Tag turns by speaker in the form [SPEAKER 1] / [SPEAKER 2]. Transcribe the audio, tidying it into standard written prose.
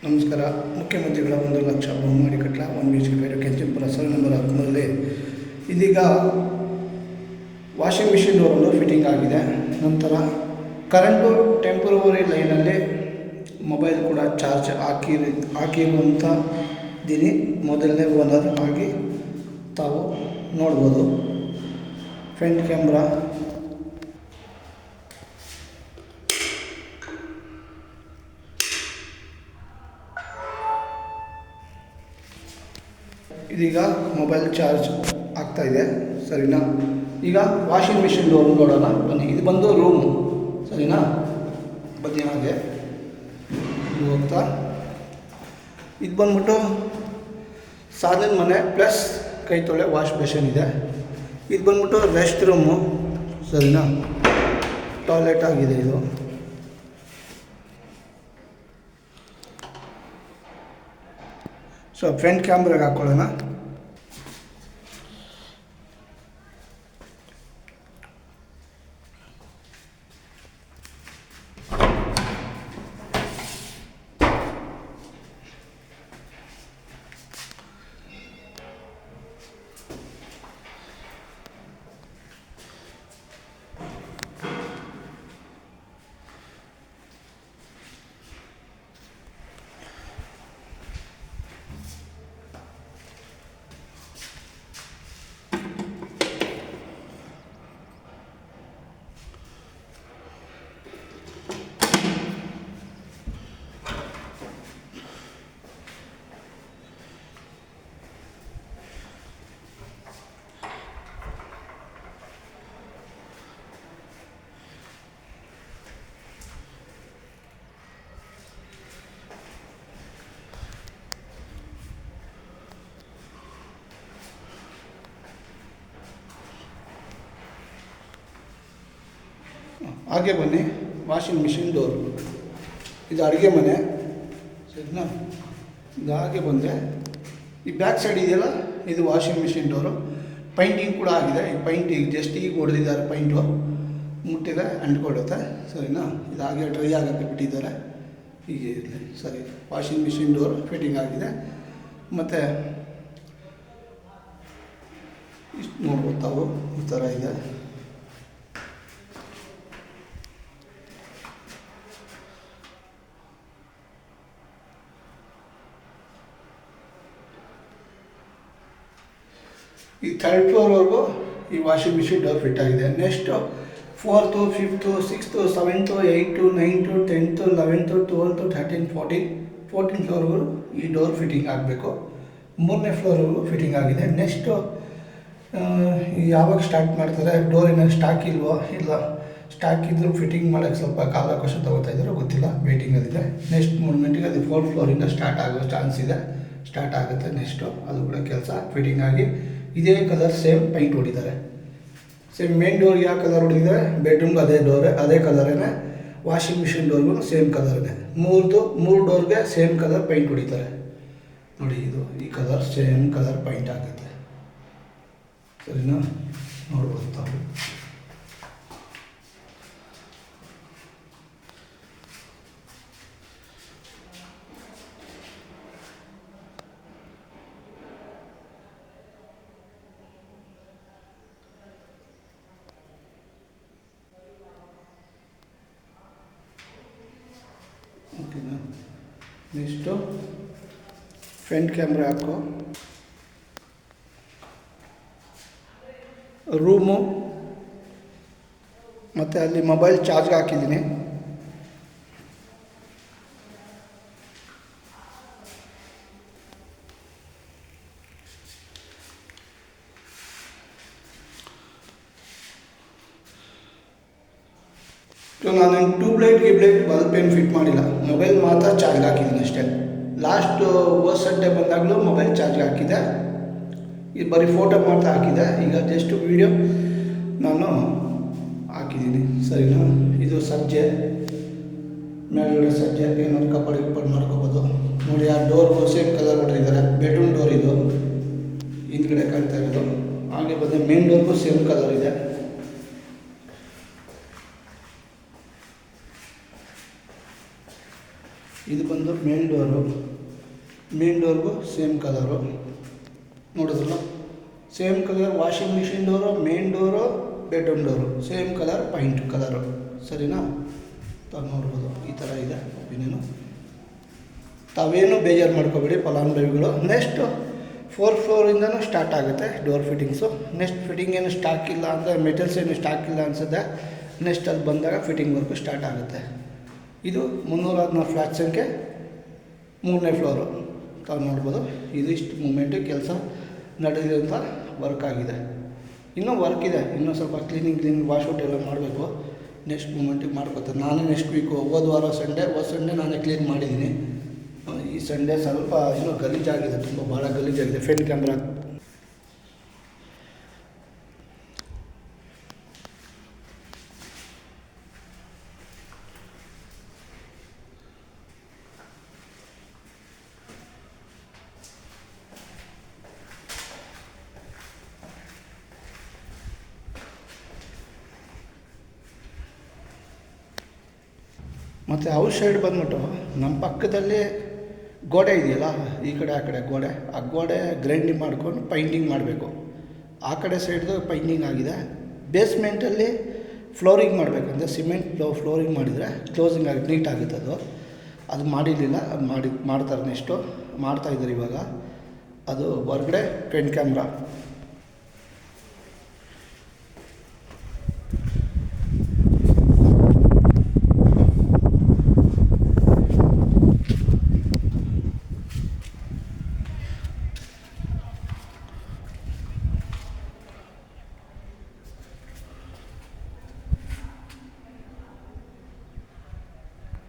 [SPEAKER 1] ನಮಸ್ಕಾರ. ಮುಖ್ಯಮಂತ್ರಿಗಳ 1 ಲಕ್ಷ ಬಹುಮಾಡಿ ಕಟ್ಲ 1 BHK ಪೇಟೆ ಕೆಂಚನಪುರ ಸರ್ವೆ ನಂಬರ್ 13 ಇದೀಗ ವಾಷಿಂಗ್ ಮಿಷಿನ್ ಡೋರನ್ನು ಫಿಟ್ಟಿಂಗ್ ಆಗಿದೆ. ನಂತರ ಕರೆಂಟು ಟೆಂಪರವರಿ ಲೈನಲ್ಲಿ ಮೊಬೈಲ್ ಕೂಡ ಚಾರ್ಜ್ ಹಾಕಿರುವಂಥ ದಿನಿ ಮೊದಲನೇ ಓನರ್ ಆಗಿ ತಾವು ನೋಡ್ಬೋದು. ಫ್ರಂಟ್ ಕ್ಯಾಮ್ರಾ, ಇದೀಗ ಮೊಬೈಲ್ ಚಾರ್ಜ್ ಆಗ್ತಾಯಿದೆ, ಸರಿನಾ? ಈಗ ವಾಷಿಂಗ್ ಮಿಷಿನ್ ಡೋರ್ ನೋಡೋಣ ಬನ್ನಿ. ಇದು ಬಂದು ರೂಮ್, ಸರಿನಾ? ಬನ್ನಿ ಹಾಗೆ ಹೋಗ್ತಾ. ಇದು ಬಂದ್ಬಿಟ್ಟು ಸಾಧನ ಮನೆ ಪ್ಲಸ್ ಕೈ ತೊಳೆ ವಾಶ್ ಬೇಷನ್ ಇದೆ. ಇದು ಬಂದ್ಬಿಟ್ಟು ರೆಸ್ಟ್ ರೂಮು, ಸರಿನಾ? ಟಾಯ್ಲೆಟ್ ಆಗಿದೆ ಇದು. ಸೊ ಫ್ರಂಟ್ ಕ್ಯಾಮ್ರಾಗೆ ಹಾಕ್ಕೊಳ್ಳೋಣ. ಹಾಗೆ ಬನ್ನಿ, ವಾಷಿಂಗ್ ಮಿಷಿನ್ ಡೋರ್. ಇದು ಅಡುಗೆ ಮನೆ, ಸರಿನಾ? ಇದು ಹಾಗೆ ಬಂದರೆ ಈ ಬ್ಯಾಕ್ ಸೈಡ್ ಇದೆಯಲ್ಲ, ಇದು ವಾಷಿಂಗ್ ಮಿಷಿನ್ ಡೋರು. ಪೈಂಟಿಂಗ್ ಕೂಡ ಆಗಿದೆ. ಈ ಪೈಂಟ್ ಈಗ ಜಸ್ಟ್ ಈಗ ಹೊಡೆದಿದ್ದಾರೆ, ಪೈಂಟು ಮುಟ್ಟಿದೆ ಅಂಟ್ಕೊಳ್ಳುತ್ತೆ, ಸರಿನಾ? ಇದು ಹಾಗೆ ಡ್ರೈ ಆಗೋಕ್ಕೆ ಬಿಟ್ಟಿದ್ದಾರೆ, ಹೀಗೆ ಇರಲಿ, ಸರಿ. ವಾಷಿಂಗ್ ಮಿಷಿನ್ ಡೋರ್ ಫಿಟ್ಟಿಂಗ್ ಆಗಿದೆ. ಮತ್ತು ಇಷ್ಟು ನೋಡ್ಬೋದು ತಾವು, ಈ ಥರ ಇದೆ. ಈ ಥರ್ಡ್ ಫ್ಲೋರ್ವರೆಗೂ ಈ ವಾಷಿಂಗ್ ಮಿಷಿನ್ ಡೋರ್ ಫಿಟ್ ಆಗಿದೆ. Next 4th, 5th, 6th, 7th, 8th, 9th, 10th, 11th, 12th, 13, 14 ಫ್ಲೋರ್ವರೆಗೂ ಈ ಡೋರ್ ಫಿಟ್ಟಿಂಗ್ ಆಗಬೇಕು. 3ನೇ ಫ್ಲೋರ್ವರೆಗೂ ಫಿಟ್ಟಿಂಗ್ ಆಗಿದೆ. ನೆಕ್ಸ್ಟು ಯಾವಾಗ ಸ್ಟಾರ್ಟ್ ಮಾಡ್ತಾರೆ, ಡೋರ್ ಏನಾದ್ರು ಸ್ಟಾಕ್ ಇಲ್ವೋ, ಇಲ್ಲ ಸ್ಟಾಕ್ ಇದ್ದರೂ ಫಿಟ್ಟಿಂಗ್ ಮಾಡೋಕ್ಕೆ ಸ್ವಲ್ಪ ಕಾಲಾವಕಾಶ ತೊಗೋತಾ ಇದ್ದಾರೋ ಗೊತ್ತಿಲ್ಲ, ವೇಟಿಂಗಲ್ಲಿದೆ. ನೆಕ್ಸ್ಟ್ ಮೂಮೆಂಟಿಗೆ ಅದು 4th ಫ್ಲೋರಿಂದ ಸ್ಟಾರ್ಟ್ ಆಗೋ ಚಾನ್ಸ್ ಇದೆ, ಸ್ಟಾರ್ಟ್ ಆಗುತ್ತೆ. ನೆಕ್ಸ್ಟು ಅದು ಕೂಡ ಕೆಲಸ ಫಿಟ್ಟಿಂಗ್ ಆಗಿ ಇದೇ ಕಲರ್ ಸೇಮ್ ಪೈಂಟ್ ಹೊಡಿದ್ದಾರೆ. ಸೇಮ್ ಮೇನ್ ಡೋರ್ಗೆ ಯಾವ ಕಲರ್ ಹೊಡಿದ್ದಾರೆ, ಬೆಡ್ರೂಮ್ಗೆ ಅದೇ ಡೋರೆ, ಅದೇ ಕಲರೇ. ವಾಷಿಂಗ್ ಮಿಷಿನ್ ಡೋರ್ಗೂ ಸೇಮ್ ಕಲರೇ. ಮೂರು ಡೋರ್ಗೆ ಸೇಮ್ ಕಲರ್ ಪೈಂಟ್ ಹೊಡಿತಾರೆ ನೋಡಿ. ಇದು ಈ ಕಲರ್ ಸೇಮ್ ಕಲರ್ ಪೈಂಟ್ ಆಗುತ್ತೆ, ಸರಿನಾ? ನೋಡ್ಬೋದು ತಾವು. ಓಕೆನಾ? ನೆಕ್ಸ್ಟು ಫ್ರಂಟ್ ಕ್ಯಾಮ್ರಾ ಹಾಕೋ. ರೂಮು ಮತ್ತು ಅಲ್ಲಿ ಮೊಬೈಲ್ ಚಾರ್ಜ್ಗೆ ಹಾಕಿದ್ದೀನಿ. ಸೊ ನಾನು ಟ್ಯೂಬ್ಲೈಟ್ ಬಲ್ಬ್ ಏನು ಫಿಟ್ ಮಾಡಿಲ್ಲ, ಮೊಬೈಲ್ ಮಾತ್ರ ಚಾರ್ಜ್ಗೆ ಹಾಕಿದ್ದೀನಿ ಅಷ್ಟೇ. ಲಾಸ್ಟ್ ಸಂಡೇ ಬಂದಾಗಲೂ ಮೊಬೈಲ್ ಚಾರ್ಜ್ಗೆ ಹಾಕಿದ್ದೆ, ಇದು ಬರೀ ಫೋಟೋ ಮಾತ್ರ ಹಾಕಿದ್ದೆ. ಈಗ ಜಸ್ಟ್ ವೀಡಿಯೋ ನಾನು ಹಾಕಿದ್ದೀನಿ, ಸರಿನಾ? ಇದು ಸಜ್ಜೆ, ಮೇಲ್ಗಡೆ ಸಜ್ಜೆ, ಏನಾದ್ರು ಕಪ್ಪಡ್ ಮಾಡ್ಕೋಬೋದು ನೋಡಿ. ಆ ಡೋರ್ಗೂ ಸೇಮ್ ಕಲರ್ ಹೊಡೆದಿದ್ದಾರೆ. ಬೆಡ್ರೂಮ್ ಡೋರ್ ಇದು ಹಿಂದ್ಗಡೆ ಕಾಣ್ತಾ ಇರೋದು. ಹಾಗೆ ಬಂದರೆ ಮೇನ್ ಡೋರ್ಗೂ ಸೇಮ್ ಕಲರ್ ಇದೆ. ಇದು ಬಂದು ಮೇನ್ ಡೋರ್ಗೂ ಸೇಮ್ ಕಲರು ನೋಡಿದ್ರಲ್ಲ, same colour. Washing machine door, main door, bedroom door same colour, paint colour, ಸರಿನಾ? ತಾವು ನೋಡ್ಬೋದು ಈ ಥರ ಇದೆ ಒಪಿನಿಯನು. ತಾವೇನು ಬೇಜಾರು ಮಾಡ್ಕೋಬೇಡಿ ಫಲಾನುಭವಿಗಳು. ನೆಕ್ಸ್ಟು 4th ಫ್ಲೋರಿಂದನೂ ಸ್ಟಾರ್ಟ್ ಆಗುತ್ತೆ ಡೋರ್ ಫಿಟ್ಟಿಂಗ್ಸು. ನೆಕ್ಸ್ಟ್ ಫಿಟ್ಟಿಂಗ್ ಏನು ಸ್ಟಾಕ್ ಇಲ್ಲ ಅಂದರೆ, ಮೆಟಲ್ಸ್ ಏನು ಸ್ಟಾಕ್ ಇಲ್ಲ ಅನಿಸುತ್ತೆ. ನೆಕ್ಸ್ಟ್ ಅದು ಬಂದಾಗ ಫಿಟ್ಟಿಂಗ್ ವರ್ಕು ಸ್ಟಾರ್ಟ್ ಆಗುತ್ತೆ. ಇದು 316 ಫ್ಲ್ಯಾಟ್ ಸಂಖ್ಯೆ, 3ನೇ ಫ್ಲೋರು. ತಾವು ನೋಡ್ಬೋದು. ಇದು ಇಷ್ಟು ಮೂಮೆಂಟು ಕೆಲಸ ನಡೆದಿರೋಂಥ ವರ್ಕ್ ಆಗಿದೆ. ಇನ್ನೂ ವರ್ಕ್ ಇದೆ, ಇನ್ನೂ ಸ್ವಲ್ಪ ಕ್ಲೀನಿಂಗ್ ವಾಶ್ಔಟ್ ಎಲ್ಲ ಮಾಡಬೇಕು. ನೆಕ್ಸ್ಟ್ ಮೂಮೆಂಟಿಗೆ ಮಾಡ್ಕೋತಾರೆ. ನಾನು ನೆಕ್ಸ್ಟ್ ವೀಕು, ಹೋದ ಸಂಡೇ ನಾನೇ ಕ್ಲೀನ್ ಮಾಡಿದ್ದೀನಿ. ಈ ಸಂಡೇ ಸ್ವಲ್ಪ ಇನ್ನೂ ಗಲೀಜಾಗಿದೆ, ತುಂಬ ಭಾಳ ಗಲೀಜಾಗಿದೆ. ಫ್ರಂಟ್ ಕ್ಯಾಮ್ರಾ ಮತ್ತು ಔಟ್ ಸೈಡ್ ಬಂದ್ಬಿಟ್ಟು ನಮ್ಮ ಪಕ್ಕದಲ್ಲಿ ಗೋಡೆ ಇದೆಯಲ್ಲ, ಈ ಕಡೆ ಆ ಕಡೆ ಗೋಡೆ, ಆ ಗೋಡೆ ಗ್ರೈಂಡಿಂಗ್ ಮಾಡ್ಕೊಂಡು ಪೈಂಟಿಂಗ್ ಮಾಡಬೇಕು. ಆ ಕಡೆ ಸೈಡ್ದು ಪೈಂಟಿಂಗ್ ಆಗಿದೆ. ಬೇಸ್ಮೆಂಟಲ್ಲಿ ಫ್ಲೋರಿಂಗ್ ಮಾಡಬೇಕಂದ್ರೆ ಸಿಮೆಂಟ್ ಫ್ಲೋರಿಂಗ್ ಮಾಡಿದರೆ ಕ್ಲೋಸಿಂಗ್ ಆಗಿ ನೀಟ್ ಆಗುತ್ತೆ. ಅದು ಮಾಡಿರಲಿಲ್ಲ, ಅದು ಮಾಡ್ತಾರೆ, ನೆಕ್ಸ್ಟು ಮಾಡ್ತಾಯಿದ್ದಾರೆ ಇವಾಗ. ಅದು ಹೊರಗಡೆ ಫ್ರಂಟ್ ಕ್ಯಾಮ್ರಾ